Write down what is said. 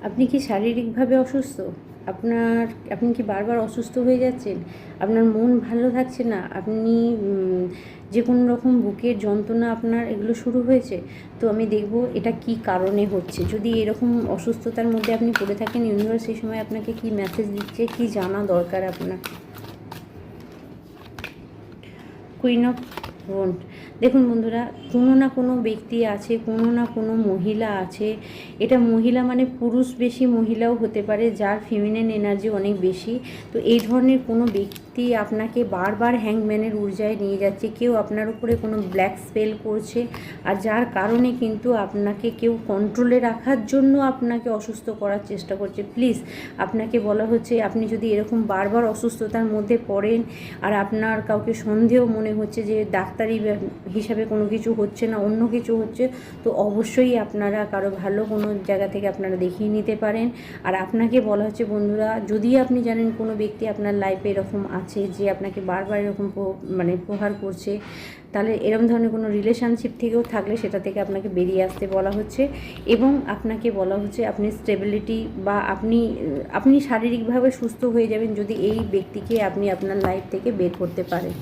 আপনি কি শারীরিকভাবে অসুস্থ? আপনি কি বারবার অসুস্থ হয়ে যাচ্ছেন? আপনার মন ভালো থাকছে না? আপনি যে কোনো রকম বুকের যন্ত্রণা আপনার এগুলো শুরু হয়েছে? তো আমি দেখব এটা কি কারণে হচ্ছে। যদি এরকম অসুস্থতার মধ্যে আপনি পড়ে থাকেন, ইউনিভার্স সেই সময় আপনাকে কি মেসেজ দিচ্ছে, কি জানা দরকার আপনার? Queen of wand. দেখুন বন্ধুরা, কোনো না কোনো ব্যক্তি আছে, কোনো না কোনো মহিলা আছে। এটা মহিলা মানে পুরুষ বেশি মহিলাও হতে পারে, যার ফিমেনিন এনার্জি অনেক বেশি। তো এই ধরনের কোনো ব্যক্তি আপনাকে বারবার হ্যাংম্যানের ঊর্জায় নিয়ে যাচ্ছে। কেউ আপনার উপরে কোনো ব্ল্যাক স্পেল করছে, আর যার কারণে কিন্তু আপনাকে কেউ কন্ট্রোলে রাখার জন্য আপনাকে অসুস্থ করার চেষ্টা করছে। প্লিজ, আপনাকে বলা হচ্ছে, আপনি যদি এরকম বারবার অসুস্থতার মধ্যে পড়েন আর আপনার কাউকে সন্দেহ মনে হচ্ছে যে ডাক্তারি হিসাবে কোনো কিছু হচ্ছে না, অন্য কিছু হচ্ছে, তো অবশ্যই আপনারা কারো ভালো কোনো জায়গা থেকে আপনারা দেখিয়ে নিতে পারেন। আর আপনাকে বলা হচ্ছে বন্ধুরা, যদি আপনি জানেন কোনো ব্যক্তি আপনার লাইফে এরকম আছে যে আপনাকে বারবার এরকম প্রহার করছে, তাহলে এরকম ধরনের কোনো রিলেশনশিপ থেকেও থাকলে সেটা থেকে আপনাকে বেরিয়ে আসতে বলা হচ্ছে। এবং আপনাকে বলা হচ্ছে আপনি স্টেবিলিটি বা আপনি শারীরিকভাবে সুস্থ হয়ে যাবেন যদি এই ব্যক্তিকে আপনি আপনার লাইফ থেকে বের করতে পারেন।